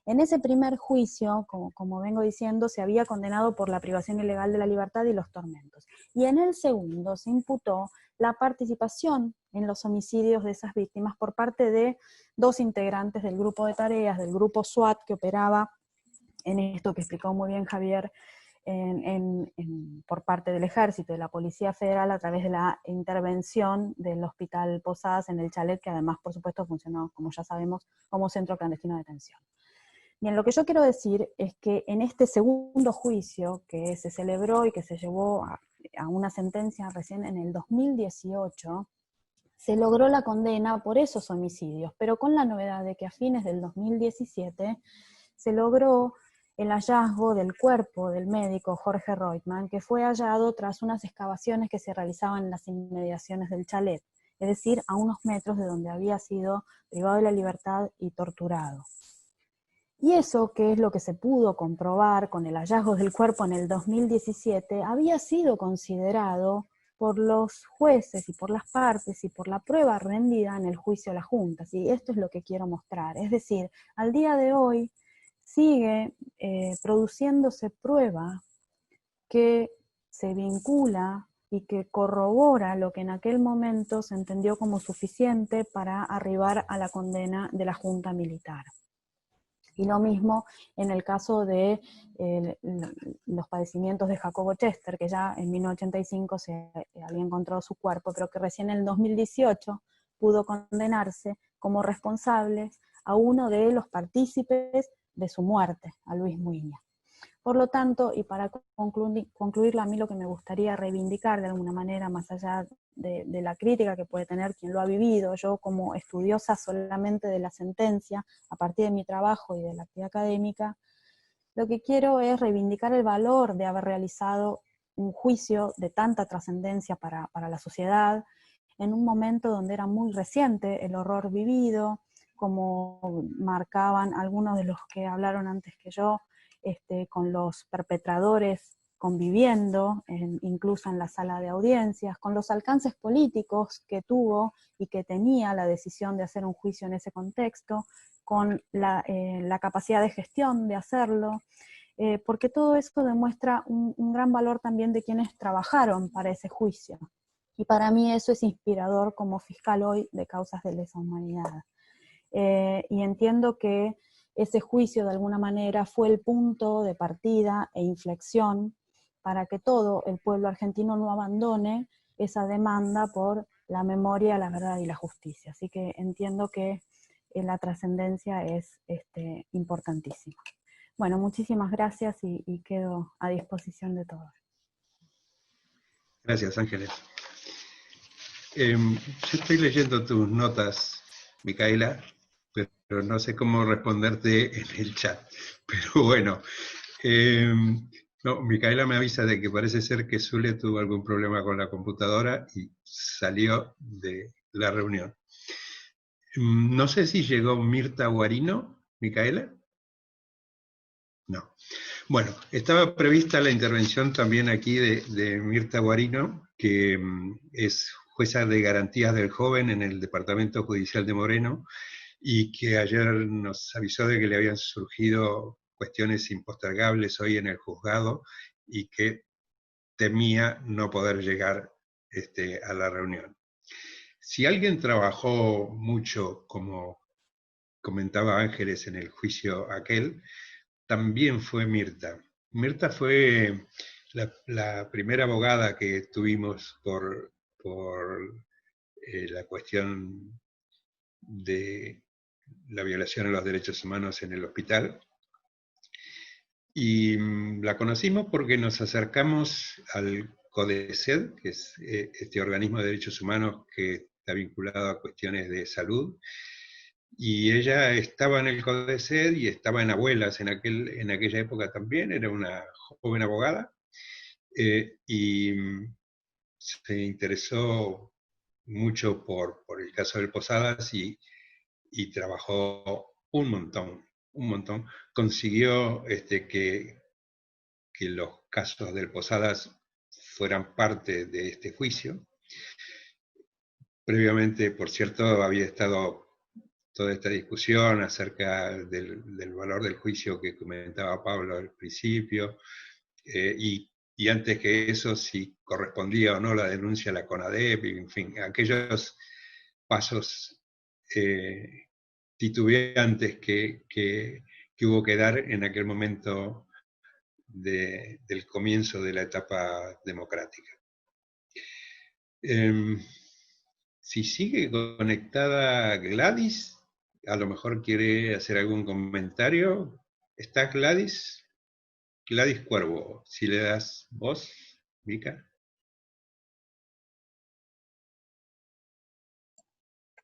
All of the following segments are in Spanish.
En ese primer juicio, como vengo diciendo, se había condenado por la privación ilegal de la libertad y los tormentos. Y en el segundo se imputó la participación en los homicidios de esas víctimas por parte de 2 integrantes del grupo de tareas, del grupo SWAT, que operaba en esto que explicó muy bien Javier, por parte del Ejército y de la Policía Federal a través de la intervención del Hospital Posadas en el Chalet, que además, por supuesto, funcionó, como ya sabemos, como centro clandestino de detención. Bien, lo que yo quiero decir es que en este segundo juicio que se celebró y que se llevó a una sentencia recién en el 2018, se logró la condena por esos homicidios, pero con la novedad de que a fines del 2017 se logró el hallazgo del cuerpo del médico Jorge Reutemann, que fue hallado tras unas excavaciones que se realizaban en las inmediaciones del chalet, es decir, a unos metros de donde había sido privado de la libertad y torturado. Y eso, que es lo que se pudo comprobar con el hallazgo del cuerpo en el 2017, había sido considerado por los jueces y por las partes y por la prueba rendida en el juicio a las juntas. Y esto es lo que quiero mostrar. Es decir, al día de hoy sigue produciéndose prueba que se vincula y que corrobora lo que en aquel momento se entendió como suficiente para arribar a la condena de la Junta Militar. Y lo mismo en el caso de los padecimientos de Jacobo Chester, que ya en 1985 se había encontrado su cuerpo, pero que recién en el 2018 pudo condenarse como responsables a uno de los partícipes de su muerte, a Luis Muiña. Por lo tanto, y para concluirla, a mí lo que me gustaría reivindicar de alguna manera, más allá de la crítica que puede tener quien lo ha vivido, yo como estudiosa solamente de la sentencia, a partir de mi trabajo y de la actividad académica, lo que quiero es reivindicar el valor de haber realizado un juicio de tanta trascendencia para la sociedad, en un momento donde era muy reciente el horror vivido, como marcaban algunos de los que hablaron antes que yo, con los perpetradores conviviendo, incluso en la sala de audiencias, con los alcances políticos que tuvo y que tenía la decisión de hacer un juicio en ese contexto, con la capacidad de gestión de hacerlo, porque todo esto demuestra un gran valor también de quienes trabajaron para ese juicio. Y para mí eso es inspirador como fiscal hoy de causas de lesa humanidad. Y entiendo que ese juicio de alguna manera fue el punto de partida e inflexión para que todo el pueblo argentino no abandone esa demanda por la memoria, la verdad y la justicia. Así que entiendo que la trascendencia es importantísima. Bueno, muchísimas gracias y quedo a disposición de todos. Gracias, Ángeles. Yo estoy leyendo tus notas, Micaela, pero no sé cómo responderte en el chat. Pero bueno, no, Micaela me avisa de que parece ser que Zule tuvo algún problema con la computadora y salió de la reunión. No sé si llegó Mirta Guarino, Micaela. No. Bueno, estaba prevista la intervención también aquí de Mirta Guarino, que es jueza de garantías del joven en el Departamento Judicial de Moreno, y que ayer nos avisó de que le habían surgido cuestiones impostergables hoy en el juzgado y que temía no poder llegar a la reunión. Si alguien trabajó mucho, como comentaba Ángeles en el juicio aquel, también fue Mirta. Mirta fue la primera abogada que tuvimos por la cuestión de la violación a los derechos humanos en el hospital. Y la conocimos porque nos acercamos al CODECED, que es este organismo de derechos humanos que está vinculado a cuestiones de salud, y ella estaba en el CODECED y estaba en Abuelas en aquella época también, era una joven abogada, y se interesó mucho por el caso del Posadas y trabajó un montón. Consiguió que los casos del Posadas fueran parte de este juicio. Previamente, por cierto, había estado toda esta discusión acerca del valor del juicio que comentaba Pablo al principio, y antes que eso, si correspondía o no la denuncia a la CONADEP, en fin, aquellos pasos titubeantes que hubo que dar en aquel momento del comienzo de la etapa democrática. Si sigue conectada Gladys, a lo mejor quiere hacer algún comentario. ¿Está Gladys? Gladys Cuervo, si le das voz, Mica.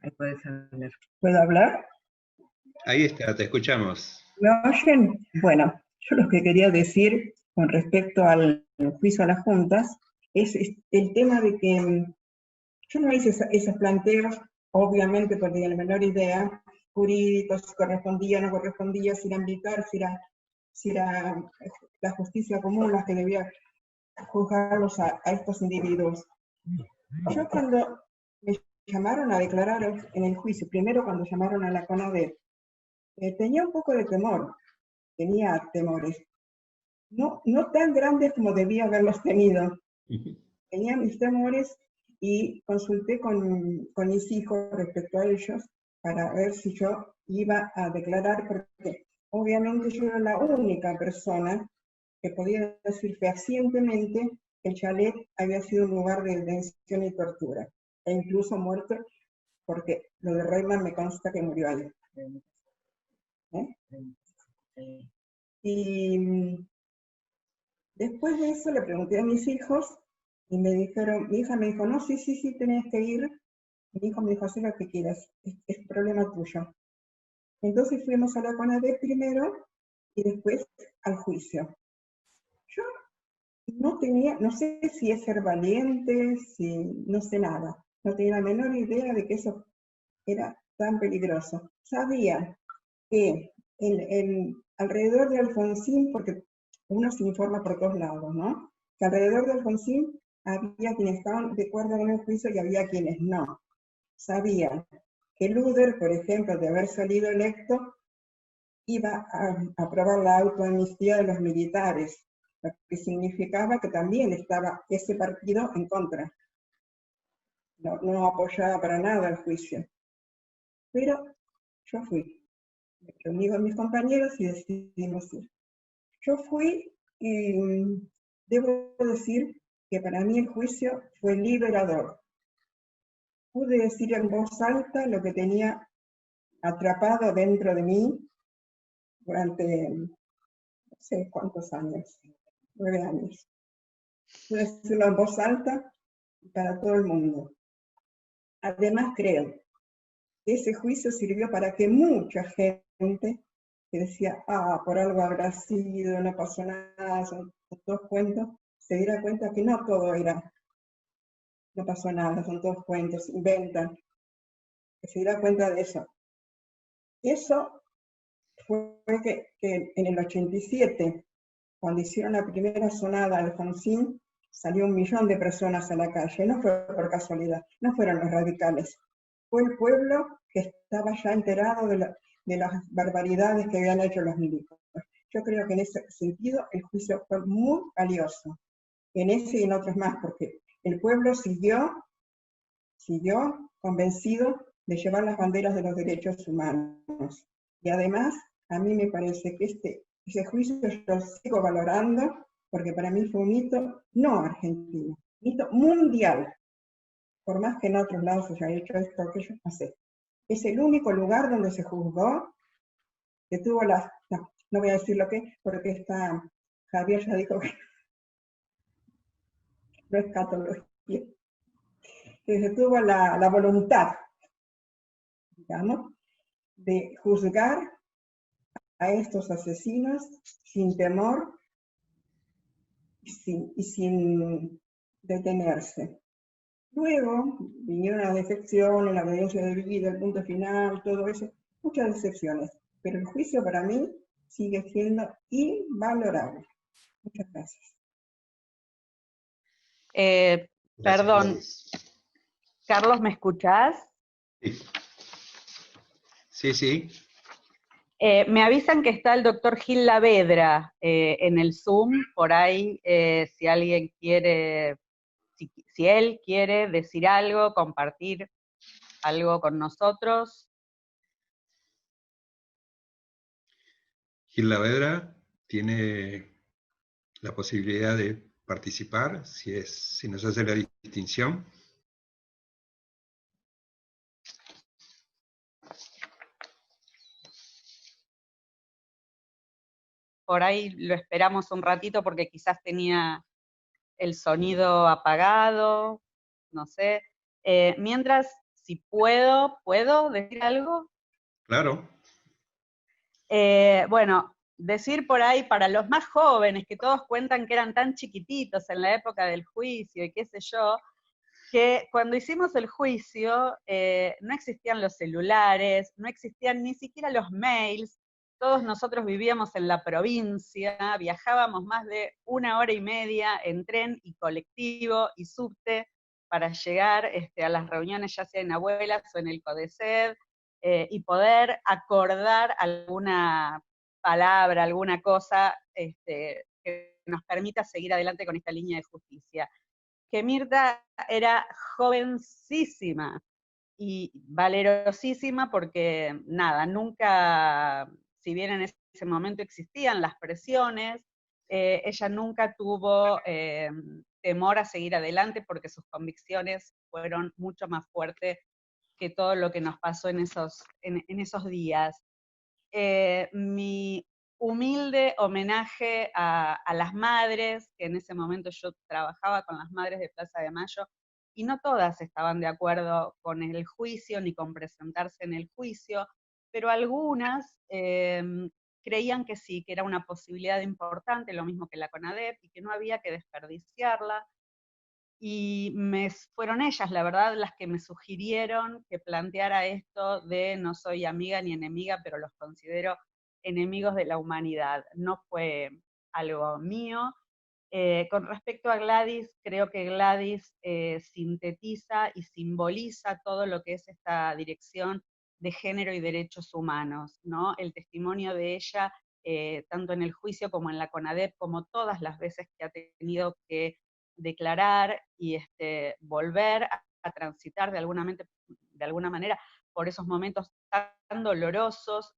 Ahí puedes hablar. ¿Puedo hablar? Ahí está, te escuchamos. ¿Me oyen? Bueno, yo lo que quería decir con respecto al juicio a las juntas es el tema de que yo no hice esos planteos, obviamente porque tenía la menor idea, jurídicos, si correspondía, no correspondía, si era militar, si era la justicia común la que debía juzgarlos a estos individuos. Yo cuando me llamaron a declarar en el juicio, primero cuando llamaron a la CONADEP, tenía un poco de temor, tenía temores, no tan grandes como debía haberlos tenido. Tenía mis temores y consulté con mis hijos respecto a ellos para ver si yo iba a declarar, porque obviamente yo era la única persona que podía decir fehacientemente que el chalet había sido un lugar de detención y tortura, e incluso muerto, porque lo de Reyman me consta que murió ahí. Y después de eso le pregunté a mis hijos y me dijeron, mi hija me dijo, no, sí, tenés que ir. Mi hijo me dijo, haz lo que quieras, es problema tuyo. Entonces fuimos a la CONADEP primero y después al juicio. Yo no sé si es ser valiente, si no sé nada. No tenía la menor idea de que eso era tan peligroso. Sabía que alrededor de Alfonsín, porque uno se informa por todos lados, ¿no? Que alrededor de Alfonsín había quienes estaban de acuerdo con el juicio y había quienes no. Sabía que Luder, por ejemplo, de haber salido electo, iba a aprobar la autoamnistía de los militares, lo que significaba que también estaba ese partido en contra. No apoyaba para nada el juicio. Pero yo fui, me reuní con mis compañeros y decidimos ir. Yo fui, debo decir que para mí el juicio fue liberador. Pude decir en voz alta lo que tenía atrapado dentro de mí durante no sé cuántos años, 9 años. Pude decirlo en voz alta para todo el mundo. Además creo que ese juicio sirvió para que mucha gente que decía, por algo habrá sido, no pasó nada, son todos cuentos, se diera cuenta que no todo era, no pasó nada, son todos cuentos, inventan, que se diera cuenta de eso. Eso fue que en el 87, cuando hicieron la primera sonada de Alfonsín, salió 1 millón de personas a la calle, no fue por casualidad, no fueron los radicales, fue el pueblo que estaba ya enterado de las barbaridades que habían hecho los milicos. Yo creo que en ese sentido el juicio fue muy valioso, en ese y en otros más, porque el pueblo siguió convencido de llevar las banderas de los derechos humanos. Y además, a mí me parece que ese juicio yo lo sigo valorando, porque para mí fue un hito no argentino, un hito mundial. Por más que en otros lados se haya hecho esto o aquello, no sé. Es el único lugar donde se juzgó, que tuvo no voy a decir lo que, porque Javier ya dijo que no es catología, que se tuvo la voluntad, digamos, de juzgar a estos asesinos sin temor y sin detenerse. Luego vinieron las decepciones, la obediencia de vida, el punto final, todo eso, muchas decepciones. Pero el juicio para mí sigue siendo invalorable. Muchas gracias. Perdón, Carlos, ¿me escuchás? Sí. Sí, sí. Me avisan que está el doctor Gil Lavedra en el Zoom, por ahí, si alguien quiere, si él quiere decir algo, compartir algo con nosotros. Gil Lavedra tiene la posibilidad de participar, si nos hace la distinción. Por ahí lo esperamos un ratito porque quizás tenía el sonido apagado, no sé. Mientras, si ¿puedo decir algo? Claro. Bueno, decir por ahí para los más jóvenes, que todos cuentan que eran tan chiquititos en la época del juicio y qué sé yo, que cuando hicimos el juicio no existían los celulares, no existían ni siquiera los mails, todos nosotros vivíamos en la provincia, viajábamos más de 1 hora y media en tren y colectivo y subte para llegar a las reuniones ya sea en Abuelas o en el CODECED, y poder acordar alguna palabra, alguna cosa que nos permita seguir adelante con esta línea de justicia. Que Mirta era jovencísima y valerosísima porque, nada, nunca, si bien en ese momento existían las presiones, ella nunca tuvo temor a seguir adelante porque sus convicciones fueron mucho más fuertes que todo lo que nos pasó en esos días. Mi humilde homenaje a las madres, que en ese momento yo trabajaba con las madres de Plaza de Mayo, y no todas estaban de acuerdo con el juicio ni con presentarse en el juicio, pero algunas creían que sí, que era una posibilidad importante, lo mismo que la CONADEP, y que no había que desperdiciarla. Y fueron ellas, la verdad, las que me sugirieron que planteara esto de no soy amiga ni enemiga, pero los considero enemigos de la humanidad. No fue algo mío. Con respecto a Gladys, creo que Gladys sintetiza y simboliza todo lo que es esta dirección de género y derechos humanos, ¿no? El testimonio de ella, tanto en el juicio como en la CONADEP, como todas las veces que ha tenido que declarar y volver a transitar de alguna manera por esos momentos tan dolorosos,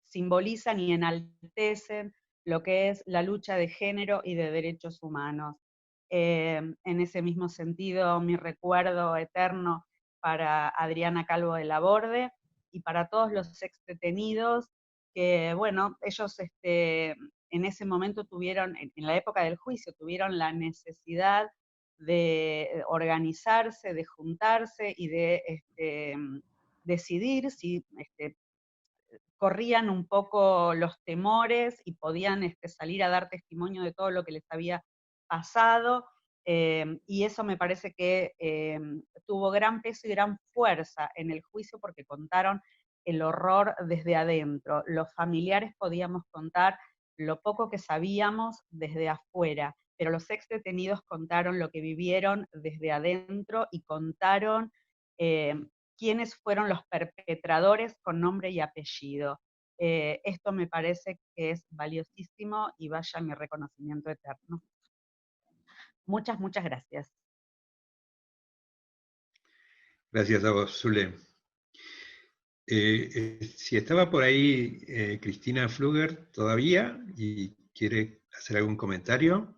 simbolizan y enaltecen lo que es la lucha de género y de derechos humanos. En ese mismo sentido, mi recuerdo eterno para Adriana Calvo de Laborde y para todos los exdetenidos que, bueno, ellos en ese momento tuvieron, en la época del juicio, tuvieron la necesidad de organizarse, de juntarse y de decidir si corrían un poco los temores y podían salir a dar testimonio de todo lo que les había pasado, y eso me parece que tuvo gran peso y gran fuerza en el juicio porque contaron el horror desde adentro. Los familiares podíamos contar lo poco que sabíamos desde afuera, pero los ex detenidos contaron lo que vivieron desde adentro y contaron quiénes fueron los perpetradores con nombre y apellido. Esto me parece que es valiosísimo y vaya mi reconocimiento eterno. Muchas, muchas gracias. Gracias a vos, Zule. Si estaba por ahí Cristina Pfluger todavía y quiere hacer algún comentario.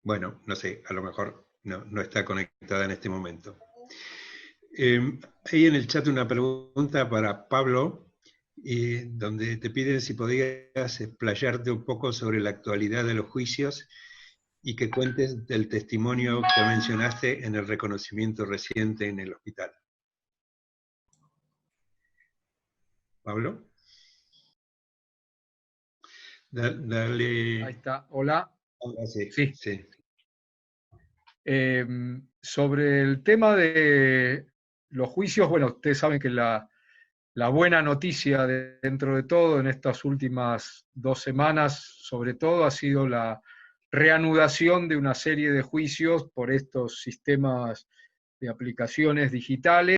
Bueno, no sé, a lo mejor no está conectada en este momento. Hay en el chat una pregunta para Pablo, donde te piden si podías explayarte un poco sobre la actualidad de los juicios y que cuentes del testimonio que mencionaste en el reconocimiento reciente en el hospital. Pablo. Dale. Ahí está, hola. Ahora sí. Sí. Sobre el tema de los juicios, bueno, ustedes saben que la buena noticia dentro de todo en estas últimas 2 semanas, sobre todo, ha sido la reanudación de una serie de juicios por estos sistemas de aplicaciones digitales.